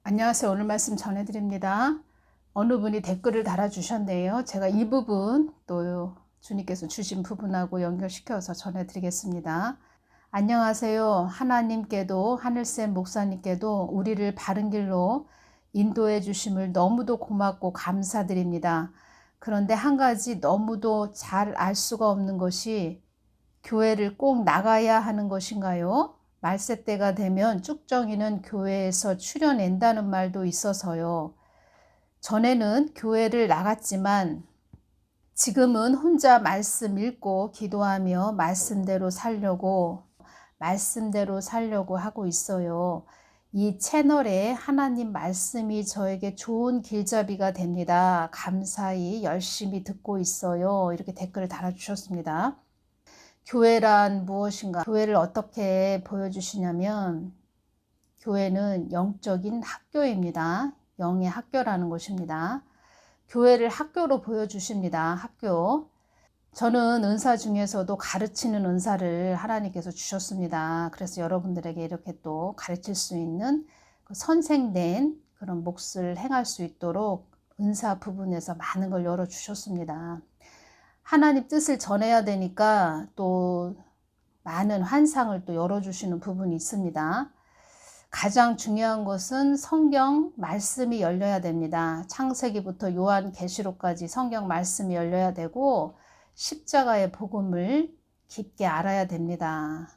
안녕하세요. 오늘 말씀 전해드립니다. 어느 분이 댓글을 달아주셨네요. 제가 이 부분 또 주님께서 주신 부분하고 연결시켜서 전해드리겠습니다. 안녕하세요. 하나님께도 하늘샘 목사님께도 우리를 바른 길로 인도해 주심을 너무도 고맙고 감사드립니다. 그런데 한 가지 너무도 잘 알 수가 없는 것이 교회를 꼭 나가야 하는 것인가요? 말세 때가 되면 쭉정이는 교회에서 출려낸다는 말도 있어서요. 전에는 교회를 나갔지만 지금은 혼자 말씀 읽고 기도하며 말씀대로 살려고 하고 있어요. 이 채널에 하나님 말씀이 저에게 좋은 길잡이가 됩니다. 감사히 열심히 듣고 있어요. 이렇게 댓글을 달아주셨습니다. 교회란 무엇인가? 교회를 어떻게 보여주시냐면 교회는 영적인 학교입니다. 영의 학교라는 것입니다. 교회를 학교로 보여주십니다. 학교. 저는 은사 중에서도 가르치는 은사를 하나님께서 주셨습니다. 그래서 여러분들에게 이렇게 또 가르칠 수 있는 선생된 그런 몫을 행할 수 있도록 은사 부분에서 많은 걸 열어주셨습니다. 하나님 뜻을 전해야 되니까 또 많은 환상을 또 열어주시는 부분이 있습니다. 가장 중요한 것은 성경 말씀이 열려야 됩니다. 창세기부터 요한계시록까지 성경 말씀이 열려야 되고 십자가의 복음을 깊게 알아야 됩니다.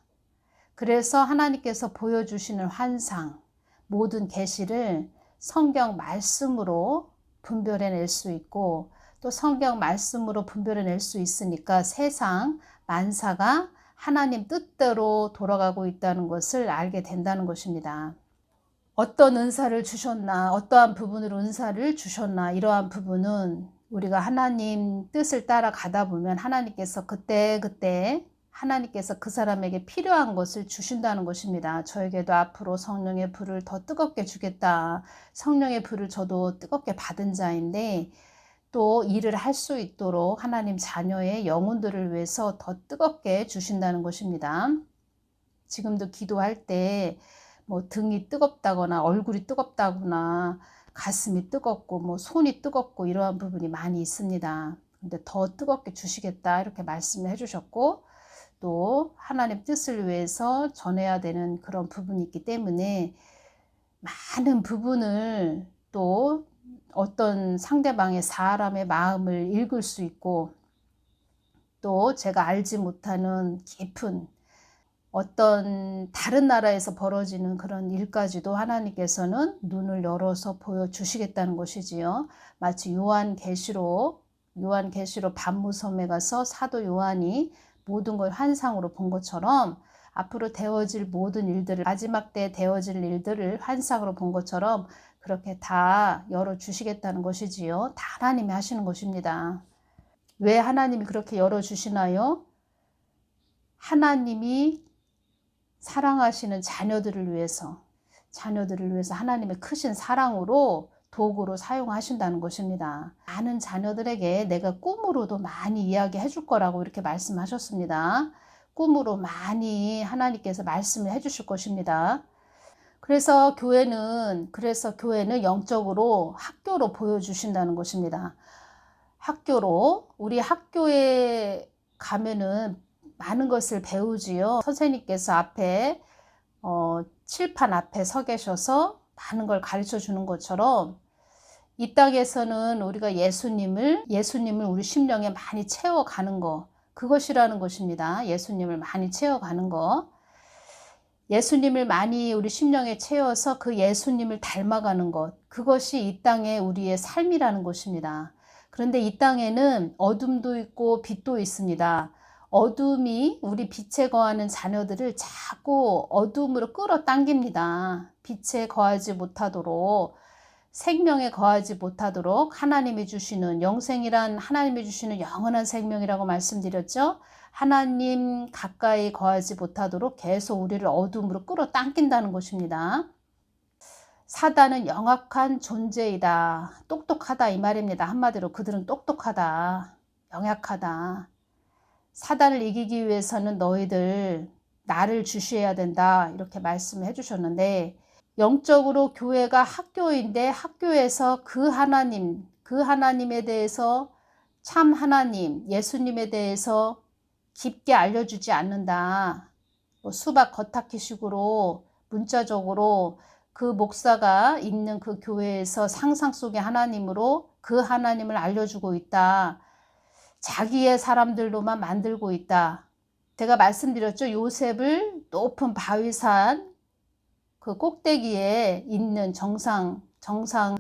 그래서 하나님께서 보여주시는 환상, 모든 계시를 성경 말씀으로 분별해낼 수 있고 또 성경 말씀으로 분별해낼 수 있으니까 세상 만사가 하나님 뜻대로 돌아가고 있다는 것을 알게 된다는 것입니다. 어떤 은사를 주셨나, 어떠한 부분으로 은사를 주셨나, 이러한 부분은 우리가 하나님 뜻을 따라가다 보면 하나님께서 그때 하나님께서 그 사람에게 필요한 것을 주신다는 것입니다. 저에게도 앞으로 성령의 불을 더 뜨겁게 주겠다. 성령의 불을 저도 뜨겁게 받은 자인데 또 일을 할 수 있도록 하나님 자녀의 영혼들을 위해서 더 뜨겁게 주신다는 것입니다. 지금도 기도할 때 뭐 등이 뜨겁다거나 얼굴이 뜨겁다거나 가슴이 뜨겁고 뭐 손이 뜨겁고 이러한 부분이 많이 있습니다. 근데 더 뜨겁게 주시겠다 이렇게 말씀을 해주셨고 또 하나님 뜻을 위해서 전해야 되는 그런 부분이 있기 때문에 많은 부분을 또 어떤 상대방의 사람의 마음을 읽을 수 있고 또 제가 알지 못하는 깊은 어떤 다른 나라에서 벌어지는 그런 일까지도 하나님께서는 눈을 열어서 보여주시겠다는 것이지요. 마치 요한계시록 반무섬에 가서 사도 요한이 모든 걸 환상으로 본 것처럼 앞으로 되어질 모든 일들을 마지막 때 되어질 일들을 환상으로 본 것처럼 그렇게 다 열어주시겠다는 것이지요. 다 하나님이 하시는 것입니다. 왜 하나님이 그렇게 열어주시나요? 하나님이 사랑하시는 자녀들을 위해서 하나님의 크신 사랑으로 도구로 사용하신다는 것입니다. 많은 자녀들에게 내가 꿈으로도 많이 이야기해 줄 거라고 이렇게 말씀하셨습니다. 꿈으로 많이 하나님께서 말씀을 해 주실 것입니다. 그래서 교회는 영적으로 학교로 보여주신다는 것입니다. 학교로, 우리 학교에 가면은 많은 것을 배우지요. 선생님께서 앞에 칠판 앞에 서 계셔서 많은 걸 가르쳐 주는 것처럼 이 땅에서는 우리가 예수님을 우리 심령에 많이 채워가는 거, 그것이라는 것입니다. 예수님을 많이 채워가는 거. 예수님을 많이 우리 심령에 채워서 그 예수님을 닮아가는 것, 그것이 이 땅의 우리의 삶이라는 것입니다. 그런데 이 땅에는 어둠도 있고 빛도 있습니다. 어둠이 우리 빛에 거하는 자녀들을 자꾸 어둠으로 끌어당깁니다. 빛에 거하지 못하도록, 생명에 거하지 못하도록 하나님이 주시는 영생이란 하나님이 주시는 영원한 생명이라고 말씀드렸죠. 하나님 가까이 거하지 못하도록 계속 우리를 어둠으로 끌어당긴다는 것입니다. 사단은 영악한 존재이다. 똑똑하다 이 말입니다. 한마디로 그들은 똑똑하다. 영약하다. 사단을 이기기 위해서는 너희들 나를 주시해야 된다. 이렇게 말씀을 해주셨는데 영적으로 교회가 학교인데 학교에서 그 하나님에 대해서 참 하나님, 예수님에 대해서 깊게 알려주지 않는다. 뭐 수박 겉핥기식으로 문자적으로 그 목사가 있는 그 교회에서 상상 속의 하나님으로 그 하나님을 알려주고 있다. 자기의 사람들로만 만들고 있다. 제가 말씀드렸죠. 요셉을 높은 바위산 그 꼭대기에 있는 정상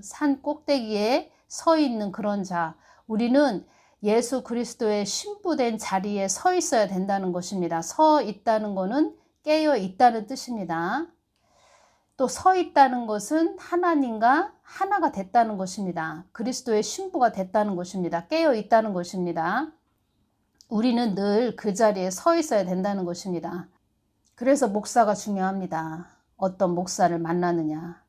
산 꼭대기에 서 있는 그런 자. 우리는 예수 그리스도의 신부된 자리에 서 있어야 된다는 것입니다. 서 있다는 것은 깨어 있다는 뜻입니다. 또 서 있다는 것은 하나님과 하나가 됐다는 것입니다. 그리스도의 신부가 됐다는 것입니다. 깨어 있다는 것입니다. 우리는 늘 그 자리에 서 있어야 된다는 것입니다. 그래서 목사가 중요합니다. 어떤 목사를 만나느냐.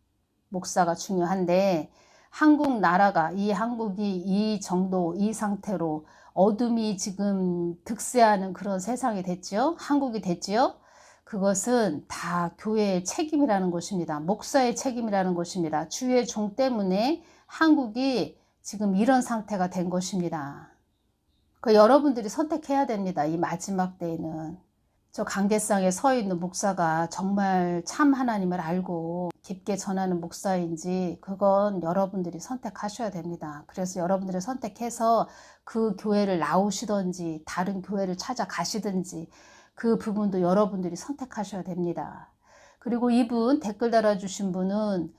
목사가 중요한데 한국 나라가 이 한국이 이 정도 이 상태로 어둠이 지금 득세하는 그런 세상이 됐지요. 한국이 됐지요. 그것은 다 교회의 책임이라는 것입니다. 목사의 책임이라는 것입니다. 주의 종 때문에 한국이 지금 이런 상태가 된 것입니다. 여러분들이 선택해야 됩니다. 이 마지막 때에는. 저 강계상에 서 있는 목사가 정말 참 하나님을 알고 깊게 전하는 목사인지 그건 여러분들이 선택하셔야 됩니다. 그래서 여러분들이 선택해서 그 교회를 나오시든지 다른 교회를 찾아가시든지 그 부분도 여러분들이 선택하셔야 됩니다. 그리고 이분 댓글 달아주신 분은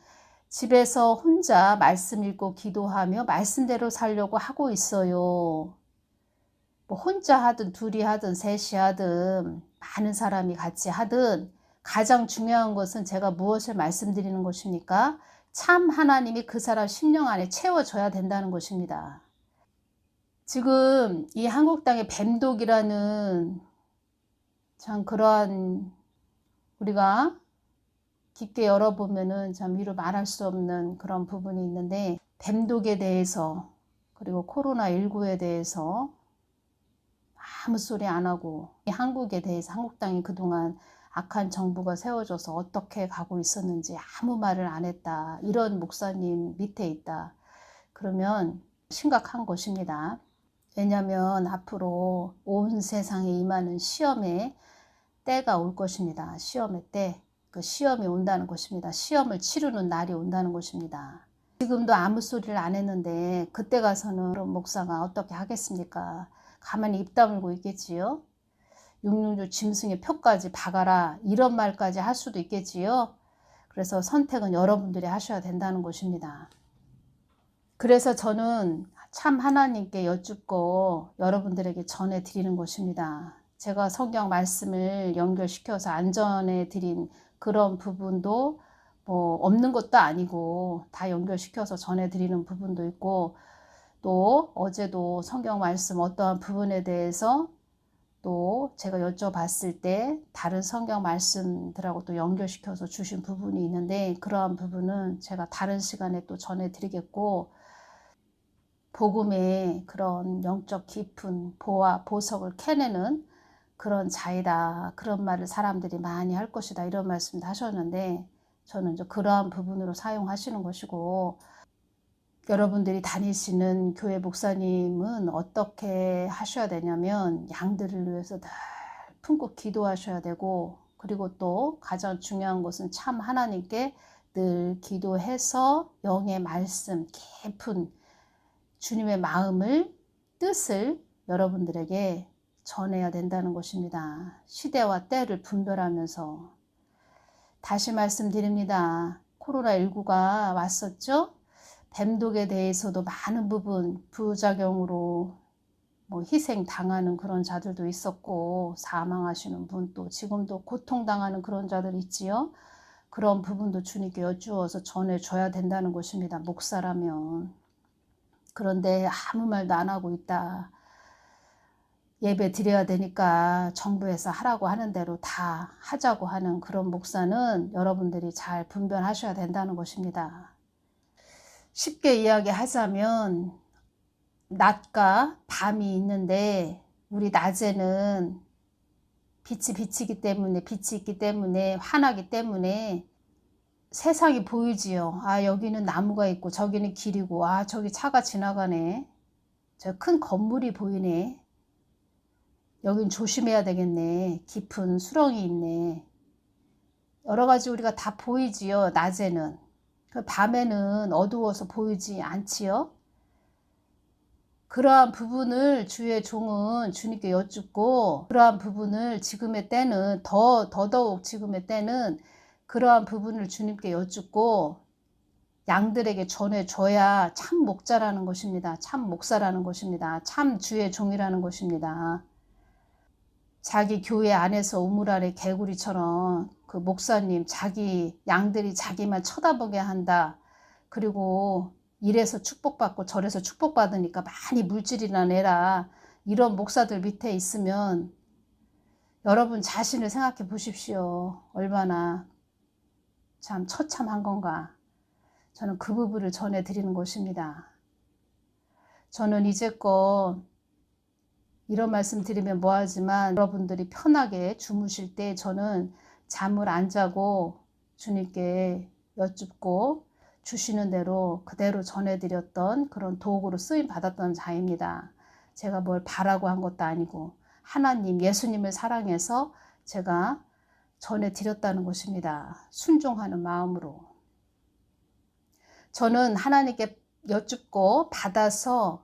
집에서 혼자 말씀 읽고 기도하며 말씀대로 살려고 하고 있어요. 뭐 혼자 하든 둘이 하든 셋이 하든 많은 사람이 같이 하든 가장 중요한 것은 제가 무엇을 말씀드리는 것입니까? 참 하나님이 그 사람 심령 안에 채워져야 된다는 것입니다. 지금 이 한국 땅에 뱀독이라는 참 그러한 우리가 깊게 열어보면은 참 이루 말할 수 없는 그런 부분이 있는데 뱀독에 대해서 그리고 코로나19에 대해서 아무 소리 안 하고 이 한국에 대해서 한국 땅이 그동안 악한 정부가 세워져서 어떻게 가고 있었는지 아무 말을 안 했다. 이런 목사님 밑에 있다. 그러면 심각한 것입니다. 왜냐하면 앞으로 온 세상에 임하는 시험의 때가 올 것입니다. 시험의 때. 그 시험이 온다는 것입니다. 시험을 치르는 날이 온다는 것입니다. 지금도 아무 소리를 안 했는데 그때 가서는 그런 목사가 어떻게 하겠습니까? 가만히 입 다물고 있겠지요. 육륜주 짐승의 표까지 박아라 이런 말까지 할 수도 있겠지요. 그래서 선택은 여러분들이 하셔야 된다는 것입니다. 그래서 저는 참 하나님께 여쭙고 여러분들에게 전해드리는 것입니다. 제가 성경 말씀을 연결시켜서 안전해 드린 그런 부분도 뭐 없는 것도 아니고 다 연결시켜서 전해드리는 부분도 있고 또 어제도 성경 말씀 어떠한 부분에 대해서 또 제가 여쭤봤을 때 다른 성경 말씀들하고 또 연결시켜서 주신 부분이 있는데 그러한 부분은 제가 다른 시간에 또 전해드리겠고 복음의 그런 영적 깊은 보와 보석을 캐내는 그런 자이다. 그런 말을 사람들이 많이 할 것이다. 이런 말씀도 하셨는데 저는 이제 그러한 부분으로 사용하시는 것이고 여러분들이 다니시는 교회 목사님은 어떻게 하셔야 되냐면 양들을 위해서 늘 품고 기도하셔야 되고 그리고 또 가장 중요한 것은 참 하나님께 늘 기도해서 영의 말씀 깊은 주님의 마음을 뜻을 여러분들에게 전해야 된다는 것입니다. 시대와 때를 분별하면서 다시 말씀드립니다. 코로나19가 왔었죠. 뱀독에 대해서도 많은 부분 부작용으로 뭐 희생 당하는 그런 자들도 있었고 사망하시는 분 또 지금도 고통당하는 그런 자들 있지요. 그런 부분도 주님께 여쭈어서 전해줘야 된다는 것입니다. 목사라면. 그런데 아무 말도 안 하고 있다. 예배 드려야 되니까 정부에서 하라고 하는 대로 다 하자고 하는 그런 목사는 여러분들이 잘 분별하셔야 된다는 것입니다. 쉽게 이야기하자면 낮과 밤이 있는데 우리 낮에는 빛이 있기 때문에 환하기 때문에 세상이 보이지요. 아, 여기는 나무가 있고 저기는 길이고, 아, 저기 차가 지나가네. 저 큰 건물이 보이네. 여긴 조심해야 되겠네. 깊은 수렁이 있네. 여러 가지 우리가 다 보이지요. 낮에는. 그 밤에는 어두워서 보이지 않지요. 그러한 부분을 주의 종은 주님께 여쭙고, 그러한 부분을 지금의 때는 더더욱 지금의 때는 그러한 부분을 주님께 여쭙고 양들에게 전해줘야 참 목자라는 것입니다. 참 목사라는 것입니다. 참 주의 종이라는 것입니다. 자기 교회 안에서 우물 아래 개구리처럼 그 목사님, 자기 양들이 자기만 쳐다보게 한다. 그리고 이래서 축복받고 저래서 축복받으니까 많이 물질이나 내라. 이런 목사들 밑에 있으면 여러분 자신을 생각해 보십시오. 얼마나 참 처참한 건가. 저는 그 부분을 전해드리는 것입니다. 저는 이제껏 이런 말씀 드리면 뭐하지만 여러분들이 편하게 주무실 때 저는 잠을 안 자고 주님께 여쭙고 주시는 대로 그대로 전해드렸던 그런 도구로 쓰임 받았던 자입니다. 제가 뭘 바라고 한 것도 아니고 하나님, 예수님을 사랑해서 제가 전해드렸다는 것입니다. 순종하는 마음으로. 저는 하나님께 여쭙고 받아서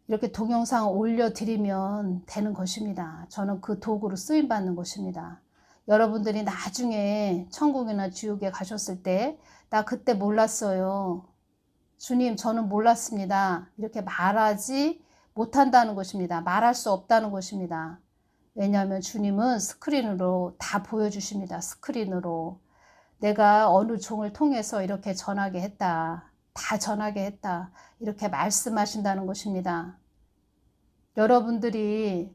이렇게 동영상 올려드리면 되는 것입니다. 저는 그 도구로 쓰임받는 것입니다. 여러분들이 나중에 천국이나 지옥에 가셨을 때 나 그때 몰랐어요. 주님, 저는 몰랐습니다. 이렇게 말하지 못한다는 것입니다. 말할 수 없다는 것입니다. 왜냐하면 주님은 스크린으로 다 보여주십니다. 스크린으로. 내가 어느 종을 통해서 이렇게 전하게 했다. 다 전하게 했다. 이렇게 말씀하신다는 것입니다. 여러분들이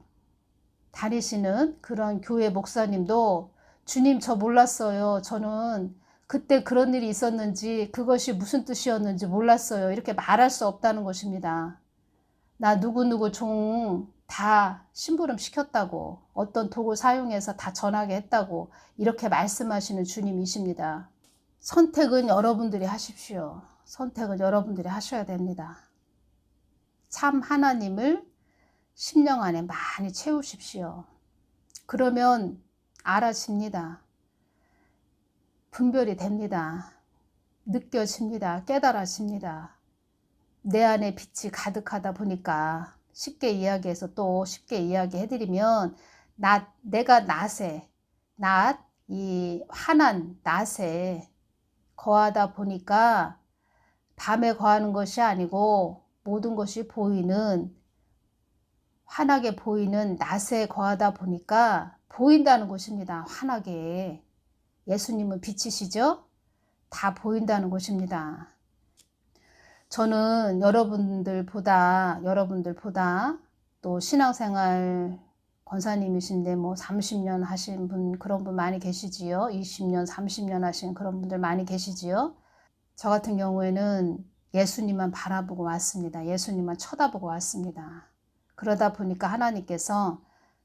다니시는 그런 교회 목사님도 주님, 저 몰랐어요. 저는 그때 그런 일이 있었는지 그것이 무슨 뜻이었는지 몰랐어요. 이렇게 말할 수 없다는 것입니다. 나 누구누구 종 다 심부름 시켰다고, 어떤 도구 사용해서 다 전하게 했다고 이렇게 말씀하시는 주님이십니다. 선택은 여러분들이 하십시오. 선택은 여러분들이 하셔야 됩니다. 참 하나님을 심령 안에 많이 채우십시오. 그러면 알아집니다. 분별이 됩니다. 느껴집니다. 깨달아집니다. 내 안에 빛이 가득하다 보니까 쉽게 이야기해서 또 쉽게 이야기해드리면 내가 낮에 이 환한 낮에 거하다 보니까 밤에 거하는 것이 아니고 모든 것이 보이는 환하게 보이는 낮에 거하다 보니까 보인다는 것입니다. 환하게. 예수님은 빛이시죠? 다 보인다는 것입니다. 저는 여러분들보다 또 신앙생활 권사님이신데 뭐 30년 하신 분, 그런 분 많이 계시지요. 20년, 30년 하신 그런 분들 많이 계시지요. 저 같은 경우에는 예수님만 바라보고 왔습니다. 예수님만 쳐다보고 왔습니다. 그러다 보니까 하나님께서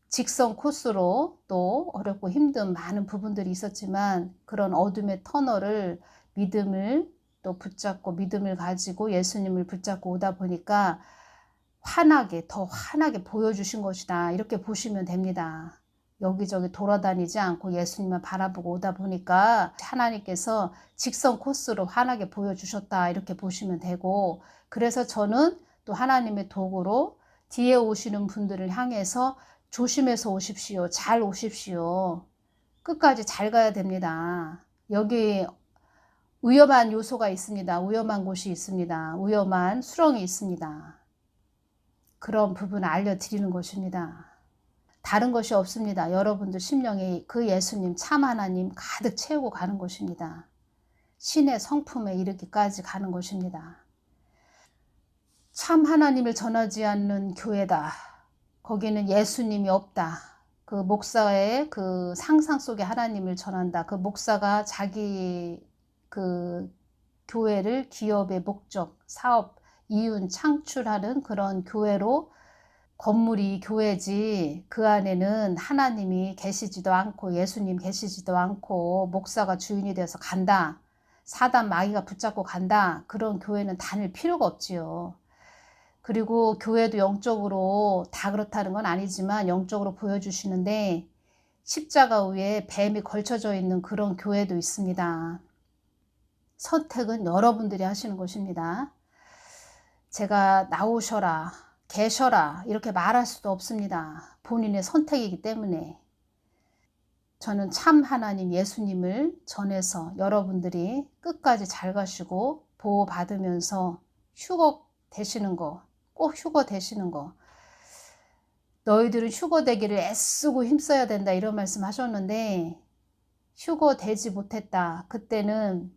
직선 코스로 또 어렵고 힘든 많은 부분들이 있었지만 그런 어둠의 터널을 믿음을 또 붙잡고 믿음을 가지고 예수님을 붙잡고 오다 보니까 더 환하게 보여주신 것이다. 이렇게 보시면 됩니다. 여기저기 돌아다니지 않고 예수님만 바라보고 오다 보니까 하나님께서 직선 코스로 환하게 보여주셨다. 이렇게 보시면 되고, 그래서 저는 또 하나님의 도구로 뒤에 오시는 분들을 향해서 조심해서 오십시오. 잘 오십시오. 끝까지 잘 가야 됩니다. 여기 위험한 요소가 있습니다. 위험한 곳이 있습니다. 위험한 수렁이 있습니다. 그런 부분을 알려드리는 것입니다. 다른 것이 없습니다. 여러분들 심령에 그 예수님, 참 하나님 가득 채우고 가는 것입니다. 신의 성품에 이르기까지 가는 것입니다. 참 하나님을 전하지 않는 교회다. 거기는 예수님이 없다. 그 목사의 그 상상 속에 하나님을 전한다. 그 목사가 자기 그 교회를 기업의 목적, 사업, 이윤 창출하는 그런 교회로 건물이 교회지 그 안에는 하나님이 계시지도 않고 예수님 계시지도 않고 목사가 주인이 되어서 간다. 사단 마귀가 붙잡고 간다. 그런 교회는 다닐 필요가 없지요. 그리고 교회도 영적으로 다 그렇다는 건 아니지만 영적으로 보여주시는데 십자가 위에 뱀이 걸쳐져 있는 그런 교회도 있습니다. 선택은 여러분들이 하시는 것입니다. 제가 나오셔라, 계셔라 이렇게 말할 수도 없습니다. 본인의 선택이기 때문에. 저는 참 하나님 예수님을 전해서 여러분들이 끝까지 잘 가시고 보호받으면서 휴거 되시는 거, 꼭 휴거 되시는 거. 너희들은 휴거 되기를 애쓰고 힘써야 된다 이런 말씀 하셨는데 휴거 되지 못했다. 그때는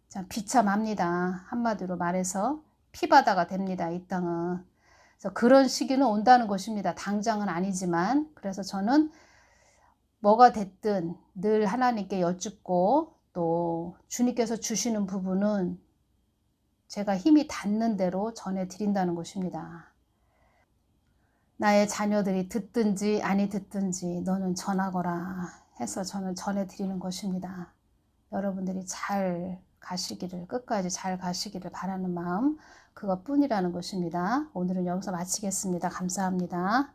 참 비참합니다. 한마디로 말해서 피바다가 됩니다. 이 땅은. 그래서 그런 시기는 온다는 것입니다. 당장은 아니지만. 그래서 저는 뭐가 됐든 늘 하나님께 여쭙고 또 주님께서 주시는 부분은 제가 힘이 닿는 대로 전해드린다는 것입니다. 나의 자녀들이 듣든지 아니 듣든지 너는 전하거라 해서 저는 전해드리는 것입니다. 여러분들이 잘 가시기를, 끝까지 잘 가시기를 바라는 마음, 그것뿐이라는 것입니다. 오늘은 여기서 마치겠습니다. 감사합니다.